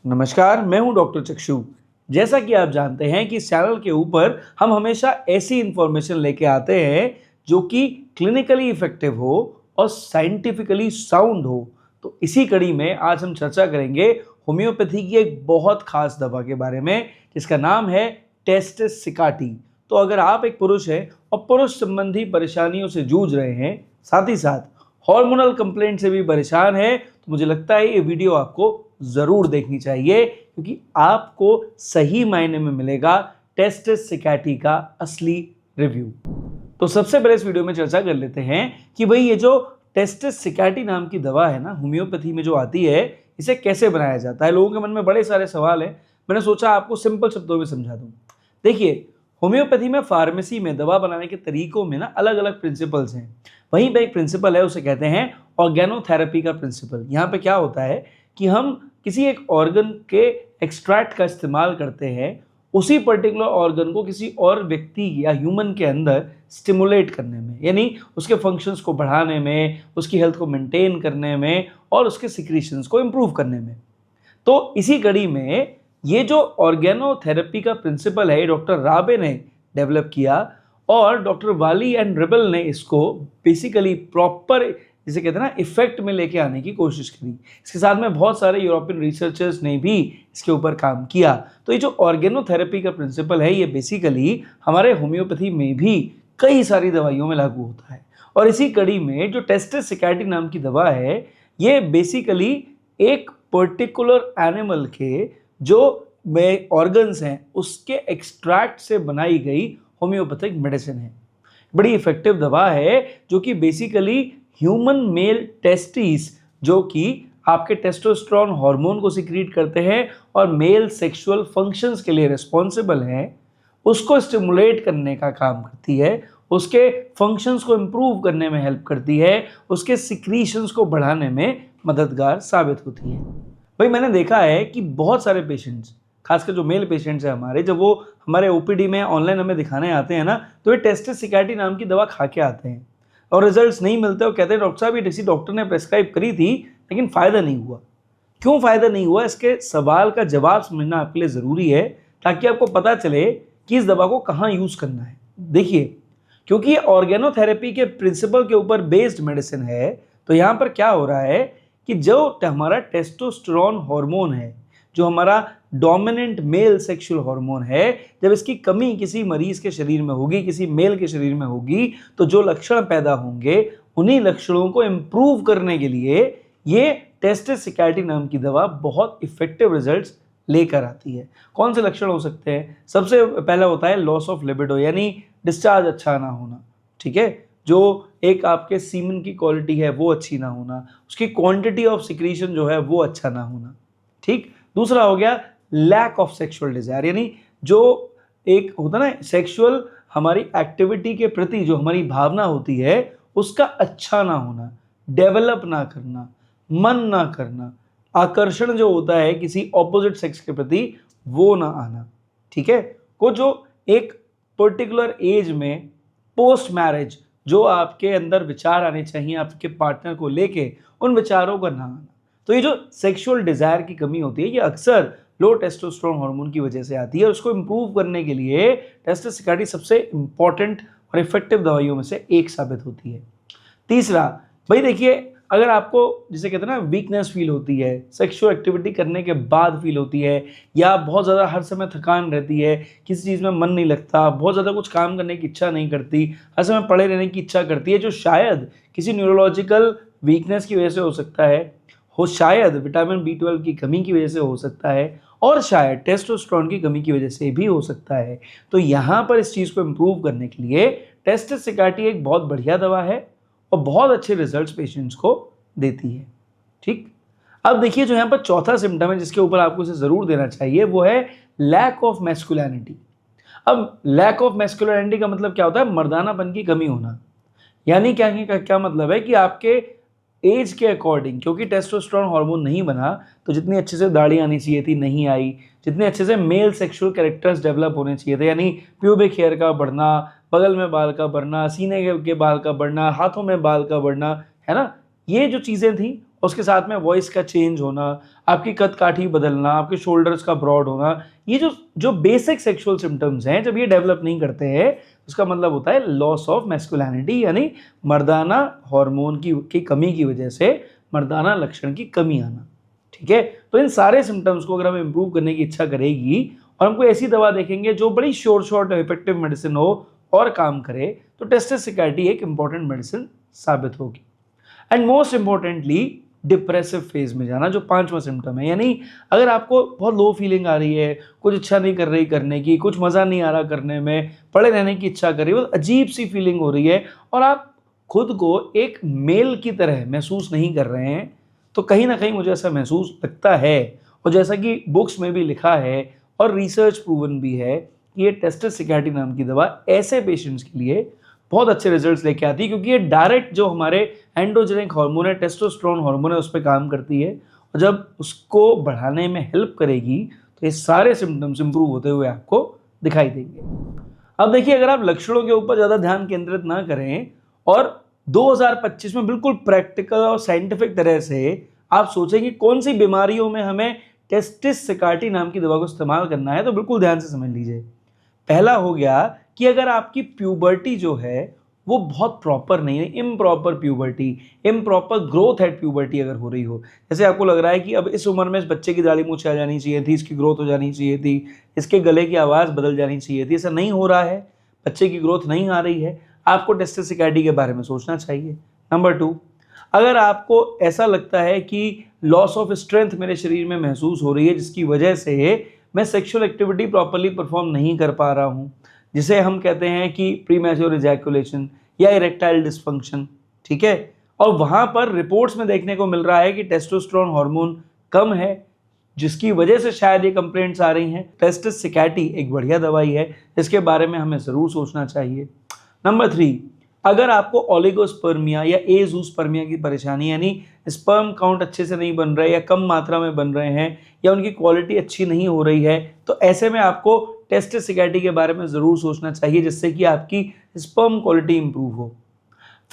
नमस्कार, मैं हूं डॉक्टर चक्षु। जैसा कि आप जानते हैं कि इस चैनल के ऊपर हम हमेशा ऐसी इंफॉर्मेशन लेके आते हैं जो कि क्लिनिकली इफेक्टिव हो और साइंटिफिकली साउंड हो। तो इसी कड़ी में आज हम चर्चा करेंगे होम्योपैथी की एक बहुत खास दवा के बारे में जिसका नाम है टेस्टिस सिकाटी। तो अगर आप एक पुरुष हैं और पुरुष संबंधी परेशानियों से जूझ रहे हैं, साथ ही साथ हार्मोनल कंप्लेंट से भी परेशान है, तो मुझे लगता है ये वीडियो आपको जरूर देखनी चाहिए क्योंकि आपको सही मायने में मिलेगा टेस्टिस सिकाटी का असली रिव्यू। तो सबसे पहले इस वीडियो में चर्चा कर लेते हैं कि भाई ये जो टेस्टिस सिकाटी नाम की दवा है ना, होम्योपैथी में जो आती है, इसे कैसे बनाया जाता है। लोगों के मन में बड़े सारे सवाल हैं, मैंने सोचा आपको सिंपल शब्दों में समझा दूं। देखिए, होम्योपैथी में फार्मेसी में दवा बनाने के तरीकों में ना अलग अलग प्रिंसिपल्स हैं। वहीं पे एक प्रिंसिपल है, उसे कहते हैं ऑर्गेनोथेरेपी का प्रिंसिपल। यहाँ पे क्या होता है कि हम किसी एक ऑर्गन के एक्सट्रैक्ट का इस्तेमाल करते हैं, उसी पर्टिकुलर ऑर्गन को किसी और व्यक्ति या ह्यूमन के अंदर स्टिमुलेट करने में, यानी उसके फंक्शंस को बढ़ाने में, उसकी हेल्थ को मेंटेन करने में और उसके सिक्रीशंस को इम्प्रूव करने में। तो इसी कड़ी में ये जो ऑर्गेनोथेरेपी का प्रिंसिपल है, डॉक्टर राबे ने डेवलप किया और डॉक्टर वाली एंड रिबल ने इसको बेसिकली प्रॉपर, जिसे कहते हैं ना, इफेक्ट में लेके आने की कोशिश करी। इसके साथ में बहुत सारे यूरोपियन रिसर्चर्स ने भी इसके ऊपर काम किया। तो ये जो ऑर्गेनोथेरेपी का प्रिंसिपल है, ये बेसिकली हमारे होम्योपैथी में भी कई सारी दवाइयों में लागू होता है। और इसी कड़ी में जो टेस्टिस सिकाटी नाम की दवा है, ये बेसिकली एक पर्टिकुलर एनिमल के जो ऑर्गन्स हैं उसके एक्सट्रैक्ट से बनाई गई होम्योपैथिक मेडिसिन है। बड़ी इफेक्टिव दवा है जो कि बेसिकली ह्यूमन मेल टेस्टिस, जो कि आपके टेस्टोस्टेरोन हार्मोन को सिक्रीट करते हैं और मेल सेक्सुअल फंक्शंस के लिए रिस्पॉन्सिबल हैं, उसको स्टिमुलेट करने का काम करती है, उसके फंक्शंस को इम्प्रूव करने में हेल्प करती है, उसके सिक्रीशंस को बढ़ाने में मददगार साबित होती है। भाई, मैंने देखा है कि बहुत सारे पेशेंट्स, खासकर जो मेल पेशेंट्स हैं हमारे, जब वो हमारे ओपीडी में ऑनलाइन हमें दिखाने आते हैं ना, तो ये टेस्टिस सिकाटी नाम की दवा खा के आते हैं और रिजल्ट्स नहीं मिलते और कहते हैं डॉक्टर साहब ये किसी डॉक्टर ने प्रेस्क्राइब करी थी लेकिन फ़ायदा नहीं हुआ। क्यों फ़ायदा नहीं हुआ, इसके सवाल का जवाब समझना आपके लिए ज़रूरी है ताकि आपको पता चले कि इस दवा को कहाँ यूज़ करना है। देखिए, क्योंकि ये ऑर्गेनोथेरेपी के प्रिंसिपल के ऊपर बेस्ड मेडिसिन है, तो यहाँ पर क्या हो रहा है कि जो हमारा टेस्टोस्टेरोन हार्मोन है, जो हमारा डोमिनेंट मेल सेक्सुअल हार्मोन है, जब इसकी कमी किसी मरीज के शरीर में होगी, किसी मेल के शरीर में होगी, तो जो लक्षण पैदा होंगे, उन्हीं लक्षणों को इम्प्रूव करने के लिए ये टेस्टिस सिकाटी नाम की दवा बहुत इफेक्टिव रिजल्ट्स लेकर आती है। कौन से लक्षण हो सकते हैं? सबसे पहला होता है लॉस ऑफ लिबिडो, यानी डिस्चार्ज अच्छा ना होना। ठीक है, जो एक आपके सीमन की क्वालिटी है वो अच्छी ना होना, उसकी क्वांटिटी ऑफ सिक्रीशन जो है वो अच्छा ना होना। ठीक। दूसरा हो गया लैक ऑफ सेक्सुअल डिजायर, यानी जो एक होता ना सेक्सुअल हमारी एक्टिविटी के प्रति जो हमारी भावना होती है उसका अच्छा ना होना, डेवलप ना करना, मन ना करना, आकर्षण जो होता है किसी ऑपोजिट सेक्स के प्रति वो ना आना। ठीक है, को जो एक पर्टिकुलर एज में पोस्ट मैरिज जो आपके अंदर विचार आने चाहिए आपके पार्टनर को लेके, उन विचारों का ना आना। तो ये जो सेक्सुअल डिजायर की कमी होती है, ये अक्सर लो टेस्टोस्टेरोन हार्मोन की वजह से आती है और उसको इम्प्रूव करने के लिए टेस्टिस सिकाटी सबसे इंपॉर्टेंट और इफेक्टिव दवाइयों में से एक साबित होती है। तीसरा, भाई देखिए, अगर आपको जिसे कहते हैं ना वीकनेस फील होती है, सेक्सुअल एक्टिविटी करने के बाद फील होती है, या बहुत ज़्यादा हर समय थकान रहती है, किसी चीज़ में मन नहीं लगता, बहुत ज़्यादा कुछ काम करने की इच्छा नहीं करती, हर समय पड़े रहने की इच्छा करती है, जो शायद किसी न्यूरोलॉजिकल वीकनेस की वजह से हो सकता है, शायद विटामिन B12 की कमी की वजह से हो सकता है, और शायद टेस्टोस्टेरोन की कमी की वजह से भी हो सकता है। तो यहाँ पर इस चीज़ को इम्प्रूव करने के लिए टेस्टिस सिकाटी एक बहुत बढ़िया दवा है और बहुत अच्छे रिजल्ट्स पेशेंट्स को देती है। ठीक। अब देखिए, जो यहाँ पर चौथा सिम्टम है जिसके ऊपर आपको इसे ज़रूर देना चाहिए, वो है लैक ऑफ मैस्कुलिनिटी। अब लैक ऑफ मैस्कुलिनिटी का मतलब क्या होता है? मर्दानापन की कमी होना। यानी क्या मतलब है कि आपके एज के अकॉर्डिंग, क्योंकि टेस्टोस्टेरोन हार्मोन नहीं बना, तो जितनी अच्छे से दाढ़ी आनी चाहिए थी नहीं आई, जितने अच्छे से मेल सेक्सुअल कैरेक्टर्स डेवलप होने चाहिए थे, यानी प्यूबिक हेयर का बढ़ना, बगल में बाल का बढ़ना, सीने के बाल का बढ़ना, हाथों में बाल का बढ़ना, है ना, ये जो चीज़ें थी उसके साथ में वॉइस का चेंज होना, आपकी कद काठी बदलना, आपके शोल्डर्स का ब्रॉड होना, ये जो जो बेसिक सेक्सुअल सिम्टम्स हैं, जब ये डेवलप नहीं करते हैं, उसका मतलब होता है लॉस ऑफ मैस्कुलिनिटी, यानी मर्दाना हार्मोन की कमी की वजह से मर्दाना लक्षण की कमी आना। ठीक है, तो इन सारे सिम्टम्स को अगर हम इंप्रूव करने की इच्छा करेगी और हमको ऐसी दवा देखेंगे जो बड़ी शॉर्ट इफेक्टिव मेडिसिन हो और काम करे, तो टेस्टोस्टेरोन एक इंपॉर्टेंट मेडिसिन साबित होगी। And most importantly depressive phase में जाना, जो 5वां सिम्टम है, यानी अगर आपको बहुत लो फीलिंग आ रही है, कुछ इच्छा नहीं कर रही करने की, कुछ मज़ा नहीं आ रहा करने में, पड़े रहने की इच्छा कर रही है, अजीब सी फीलिंग हो रही है और आप खुद को एक मेल की तरह महसूस नहीं कर रहे हैं, तो कहीं ना कहीं मुझे ऐसा महसूस लगता है, और जैसा कि बुक्स में भी लिखा है और रिसर्च प्रूवन भी है कि ये टेस्टोस्टेरोन नाम की दवा ऐसे पेशेंट्स के लिए बहुत अच्छे रिजल्ट्स लेके आती है, क्योंकि ये डायरेक्ट जो हमारे एंड्रोजेनिक हार्मोन है, टेस्टोस्टेरोन हार्मोन है, उस पर काम करती है, और जब उसको बढ़ाने में हेल्प करेगी तो ये सारे सिम्टम्स इंप्रूव होते हुए आपको दिखाई देंगे। अब देखिए, अगर आप लक्षणों के ऊपर ज़्यादा ध्यान केंद्रित ना करें और 2025 में बिल्कुल प्रैक्टिकल और साइंटिफिक तरह से आप सोचें कि कौन सी बीमारियों में हमें टेस्टोस्टेरोन नाम की दवा को इस्तेमाल करना है, तो बिल्कुल ध्यान से समझ लीजिए। पहला हो गया कि अगर आपकी प्यूबर्टी जो है वो बहुत प्रॉपर नहीं है, improper puberty, improper growth at puberty अगर हो रही हो, जैसे आपको लग रहा है कि अब इस उम्र में इस बच्चे की दाढ़ी मूंछ आ जानी चाहिए थी, इसकी ग्रोथ हो जानी चाहिए थी, इसके गले की आवाज़ बदल जानी चाहिए थी, ऐसा नहीं हो रहा है, बच्चे की ग्रोथ नहीं आ रही है, आपको टेस्टोस्टेरोन के बारे में सोचना चाहिए। नंबर 2, अगर आपको ऐसा लगता है कि लॉस ऑफ स्ट्रेंथ मेरे शरीर में महसूस हो रही है, जिसकी वजह से मैं सेक्सुअल एक्टिविटी प्रॉपर्ली परफॉर्म नहीं कर पा रहा हूँ, जिसे हम कहते हैं कि प्रीमैच्योर इजैकुलेशन या इरेक्टाइल डिसफंक्शन, ठीक है, और वहाँ पर रिपोर्ट्स में देखने को मिल रहा है कि टेस्टोस्टेरोन हार्मोन कम है, जिसकी वजह से शायद ये कंप्लेंट्स आ रही हैं, टेस्टोस्टेरोन एक बढ़िया दवाई है, इसके बारे में हमें ज़रूर सोचना चाहिए। नंबर 3, अगर आपको ओलिगोस्पर्मिया या एजूस्पर्मिया की परेशानी, यानी स्पर्म काउंट अच्छे से नहीं बन रहे या कम मात्रा में बन रहे हैं या उनकी क्वालिटी अच्छी नहीं हो रही है, तो ऐसे में आपको टेस्टोस्टेरोन के बारे में ज़रूर सोचना चाहिए, जिससे कि आपकी स्पर्म क्वालिटी इंप्रूव हो।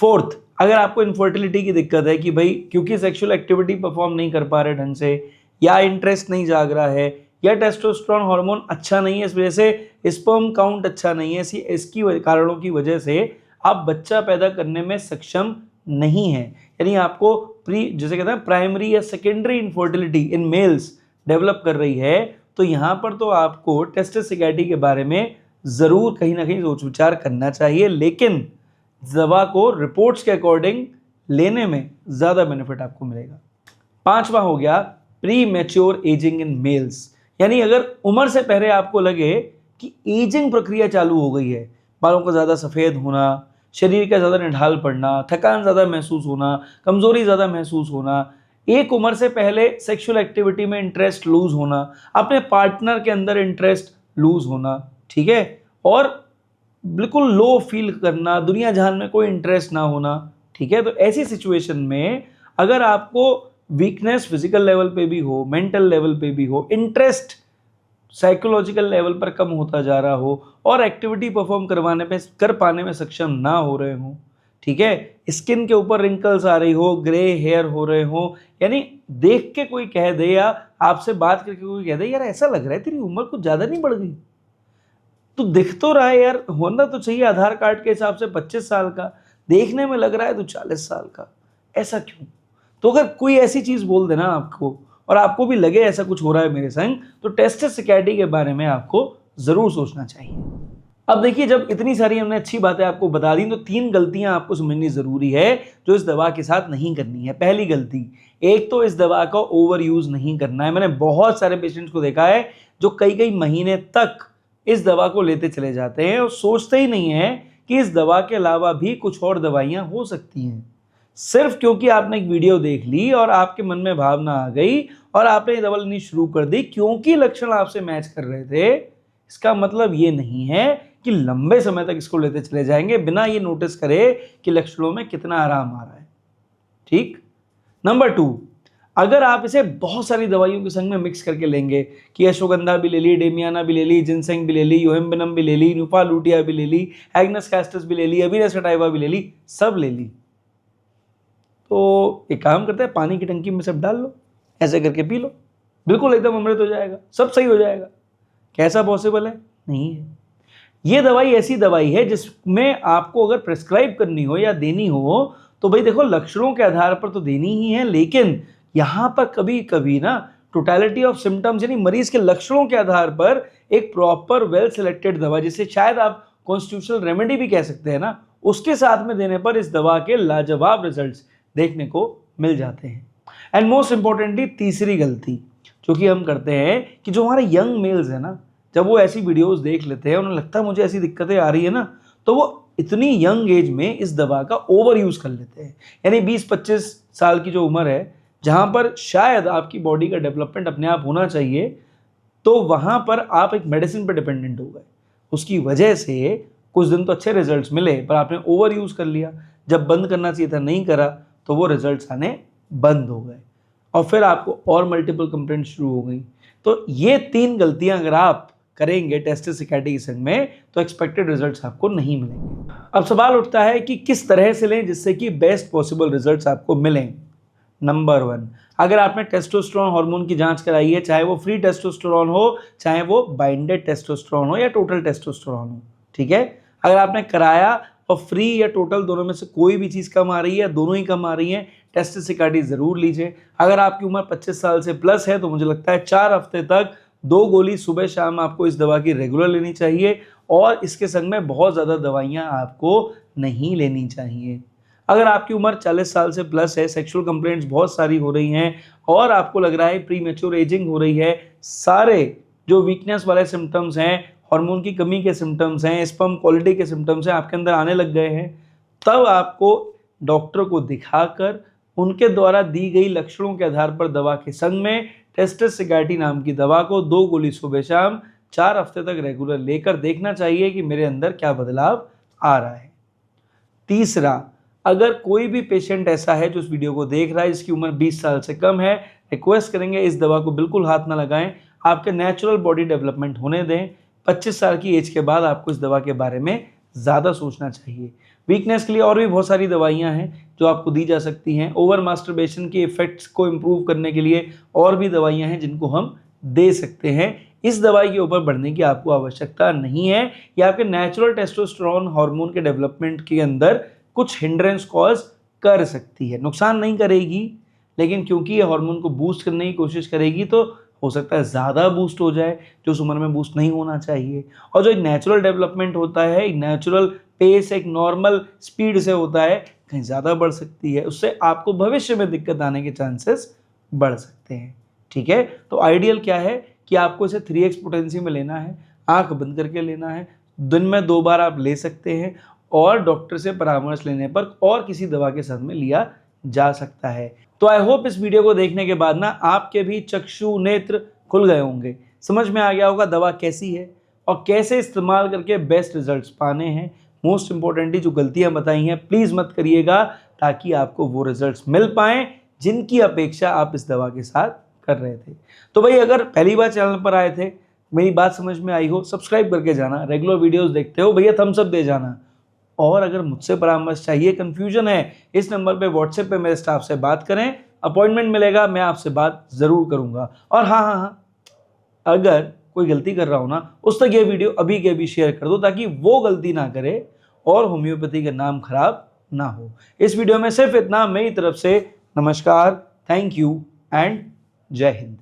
4th, अगर आपको इनफर्टिलिटी की दिक्कत है कि भाई क्योंकि सेक्सुअल एक्टिविटी परफॉर्म नहीं कर पा रहे ढंग से, या इंटरेस्ट नहीं जाग रहा है, या टेस्टोस्टेरोन हार्मोन अच्छा नहीं है, इस वजह से स्पर्म काउंट अच्छा नहीं है, इसकी कारणों की वजह से आप बच्चा पैदा करने में सक्षम नहीं है, यानी आपको जैसे कहते हैं प्राइमरी या secondary infertility in males develop कर रही है, तो यहाँ पर तो आपको टेस्टोस्टेरोन के बारे में ज़रूर कहीं ना कहीं सोच विचार करना चाहिए, लेकिन दवा को रिपोर्ट्स के अकॉर्डिंग लेने में ज़्यादा बेनिफिट आपको मिलेगा। 5वां हो गया pre mature ageing in males, यानी अगर उम्र से पहले आपको लगे कि एजिंग प्रक्रिया चालू हो गई है, बालों का ज़्यादा सफ़ेद होना, शरीर का ज़्यादा निढाल पड़ना, थकान ज़्यादा महसूस होना, कमज़ोरी ज़्यादा महसूस होना, एक उम्र से पहले सेक्सुअल एक्टिविटी में इंटरेस्ट लूज होना, अपने पार्टनर के अंदर इंटरेस्ट लूज होना, ठीक है, और बिल्कुल लो फील करना, दुनिया जहान में कोई इंटरेस्ट ना होना, ठीक है, तो ऐसी सिचुएशन में अगर आपको वीकनेस फिजिकल लेवल पे भी हो, मेंटल लेवल पे भी हो, इंटरेस्ट साइकोलॉजिकल लेवल पर कम होता जा रहा हो और एक्टिविटी परफॉर्म कर पाने में सक्षम ना हो रहे हो, ठीक है, स्किन के ऊपर रिंकल्स आ रही हो, ग्रे हेयर हो रहे हो, यानी देख के कोई कह दे या आपसे बात करके कोई कह दे यार ऐसा लग रहा है तेरी उम्र कुछ ज़्यादा नहीं बढ़ गई, तो दिख तो रहा है यार, होना तो चाहिए आधार कार्ड के हिसाब से 25 साल का, देखने में लग रहा है तो 40 साल का, ऐसा क्यों? तो अगर कोई ऐसी चीज़ बोल देना आपको और आपको भी लगे ऐसा कुछ हो रहा है मेरे संग, तो टेस्टोस्टेरोन के बारे में आपको ज़रूर सोचना चाहिए। अब देखिए, जब इतनी सारी हमने अच्छी बातें आपको बता दी, तो 3 गलतियां आपको समझनी ज़रूरी है जो इस दवा के साथ नहीं करनी है। पहली गलती, एक तो इस दवा का ओवर यूज़ नहीं करना है। मैंने बहुत सारे पेशेंट्स को देखा है जो कई कई महीने तक इस दवा को लेते चले जाते हैं और सोचते ही नहीं है कि इस दवा के अलावा भी कुछ और दवाइयाँ हो सकती हैं। सिर्फ क्योंकि आपने एक वीडियो देख ली और आपके मन में भावना आ गई और आपने ये दवा लेनी शुरू कर दी क्योंकि लक्षण आपसे मैच कर रहे थे, इसका मतलब ये नहीं है कि लंबे समय तक इसको लेते चले जाएंगे बिना ये नोटिस करे कि लक्षणों में कितना आराम आ रहा है। ठीक। नंबर 2, अगर आप इसे बहुत सारी दवाइयों के संग में मिक्स करके लेंगे कि अश्वगंधा भी ले ली, डेमियाना भी ले ली, जिनसेंग भी ले ली, योहिम्बिनम भी ले ली, न्यूपा लूटिया भी ले ली, एग्नस कैस्टस भी ले ली, अबीना सटाइवा भी ले ली, सब ले ली, तो एक काम करते हैं, पानी की टंकी में सब डाल लो, ऐसे करके पी लो, बिल्कुल एकदम अमृत हो जाएगा, सब सही हो जाएगा। कैसा पॉसिबल है? नहीं है। ये दवाई ऐसी दवाई है जिसमें आपको अगर प्रिस्क्राइब करनी हो या देनी हो तो भाई देखो लक्षणों के आधार पर तो देनी ही है, लेकिन यहां पर कभी कभी ना टोटलिटी ऑफ सिम्टम्स यानी मरीज के लक्षणों के आधार पर एक प्रॉपर वेल सिलेक्टेड दवा, जिसे शायद आप कॉन्स्टिट्यूशनल रेमेडी भी कह सकते हैं ना, उसके साथ में देने पर इस दवा के लाजवाब रिजल्ट्स देखने को मिल जाते हैं। एंड मोस्ट इंपॉर्टेंटली तीसरी गलती जो कि हम करते हैं कि जो हमारे यंग मेल्स है ना, जब वो ऐसी वीडियोस देख लेते हैं, उन्हें लगता है मुझे ऐसी दिक्कतें आ रही है ना, तो वो इतनी यंग एज में इस दवा का ओवर यूज कर लेते हैं। यानी 20-25 साल की जो उम्र है, जहां पर शायद आपकी बॉडी का डेवलपमेंट अपने आप होना चाहिए, तो वहां पर आप एक मेडिसिन पर डिपेंडेंट हो गए। उसकी वजह से कुछ दिन तो अच्छे रिजल्ट्स मिले, पर आपने ओवर यूज कर लिया। जब बंद करना चाहिए था नहीं करा, तो वो रिजल्ट्स आने बंद हो गए और फिर आपको और मल्टीपल कंप्लेंट शुरू हो गई। तो ये 3 गलतियां अगर आप करेंगे टेस्टोस्टेरोन के संग में, तो एक्सपेक्टेड रिजल्ट्स आपको नहीं मिलेंगे। अब सवाल उठता है कि किस तरह से लें जिससे कि बेस्ट पॉसिबल रिजल्ट्स आपको मिलें। नंबर 1, अगर आपने टेस्टोस्टेरोन हार्मोन की जांच कराई है, चाहे वो फ्री टेस्टोस्टेरोन हो, चाहे वो बाइंडेड टेस्टोस्टेरोन हो या टोटल टेस्टोस्टेरोन हो, ठीक है। अगर आपने कराया और फ्री या टोटल दोनों में से कोई भी चीज़ कम आ रही है, दोनों ही कम आ रही है, टेस्टोस्टेरोन ज़रूर लीजिए। अगर आपकी उम्र 25 साल से प्लस है, तो मुझे लगता है 4 हफ्ते तक 2 गोली सुबह शाम आपको इस दवा की रेगुलर लेनी चाहिए और इसके संग में बहुत ज़्यादा दवाइयाँ आपको नहीं लेनी चाहिए। अगर आपकी उम्र 40 साल से प्लस है, सेक्सुअल कंप्लेंट्स बहुत सारी हो रही हैं और आपको लग रहा है प्री मैच्योर एजिंग हो रही है, सारे जो वीकनेस वाले सिम्टम्स हैं, हार्मोन की कमी के सिम्टम्स हैं, स्पर्म क्वालिटी के सिम्टम्स हैं, आपके अंदर आने लग गए हैं, तब आपको डॉक्टर को दिखाकर उनके द्वारा दी गई लक्षणों के आधार पर दवा के संग में टेस्टोस्टेरोन नाम की दवा को 2 गोली सुबह शाम 4 हफ्ते तक रेगुलर लेकर देखना चाहिए कि मेरे अंदर क्या बदलाव आ रहा है। तीसरा, अगर कोई भी पेशेंट ऐसा है जो इस वीडियो को देख रहा है जिसकी उम्र 20 साल से कम है, रिक्वेस्ट करेंगे इस दवा को बिल्कुल हाथ ना लगाएं, आपके नेचुरल बॉडी डेवलपमेंट होने दें। 25 साल की एज के बाद आपको इस दवा के बारे में ज़्यादा सोचना चाहिए। वीकनेस के लिए और भी बहुत सारी दवाइयां हैं जो आपको दी जा सकती हैं। ओवर मास्टरबेशन के इफेक्ट्स को इम्प्रूव करने के लिए और भी दवाइयां हैं जिनको हम दे सकते हैं। इस दवाई के ऊपर बढ़ने की आपको आवश्यकता नहीं है। ये आपके नेचुरल टेस्टोस्टेरोन हार्मोन के डेवलपमेंट के अंदर कुछ हिंड्रेंस कॉज कर सकती है, नुकसान नहीं करेगी, लेकिन क्योंकि ये हार्मोन को बूस्ट करने की कोशिश करेगी तो हो सकता है ज़्यादा बूस्ट हो जाए, जो उस उम्र में बूस्ट नहीं होना चाहिए। और जो एक नेचुरल डेवलपमेंट होता है, एक नेचुरल पेस, एक नॉर्मल स्पीड से होता है, कहीं ज़्यादा बढ़ सकती है, उससे आपको भविष्य में दिक्कत आने के चांसेस बढ़ सकते हैं। ठीक है, तो आइडियल क्या है कि आपको इसे 3x पोटेंसी में लेना है, आंख बंद करके लेना है, दिन में 2 बार आप ले सकते हैं और डॉक्टर से परामर्श लेने पर और किसी दवा के साथ में लिया जा सकता है। तो आई होप इस वीडियो को देखने के बाद ना आपके भी चक्षु नेत्र खुल गए होंगे, समझ में आ गया होगा दवा कैसी है और कैसे इस्तेमाल करके बेस्ट रिजल्ट्स पाने हैं। मोस्ट इंपॉर्टेंटली जो गलतियां बताई हैं प्लीज़ मत करिएगा, ताकि आपको वो रिजल्ट्स मिल पाएँ जिनकी अपेक्षा आप इस दवा के साथ कर रहे थे। तो भाई अगर पहली बार चैनल पर आए थे, मेरी बात समझ में आई हो, सब्सक्राइब करके जाना, रेगुलर वीडियोस देखते हो भैया थम्स अप दे जाना। और अगर मुझसे परामर्श चाहिए, कन्फ्यूजन है, इस नंबर पे व्हाट्सएप पे मेरे स्टाफ से बात करें, अपॉइंटमेंट मिलेगा, मैं आपसे बात ज़रूर करूंगा। और हाँ, अगर कोई गलती कर रहा हो ना, उस तक ये वीडियो अभी के अभी शेयर कर दो ताकि वो गलती ना करे और होम्योपैथी का नाम खराब ना हो। इस वीडियो में सिर्फ इतना, मेरी तरफ से नमस्कार, थैंक यू एंड जय हिंद।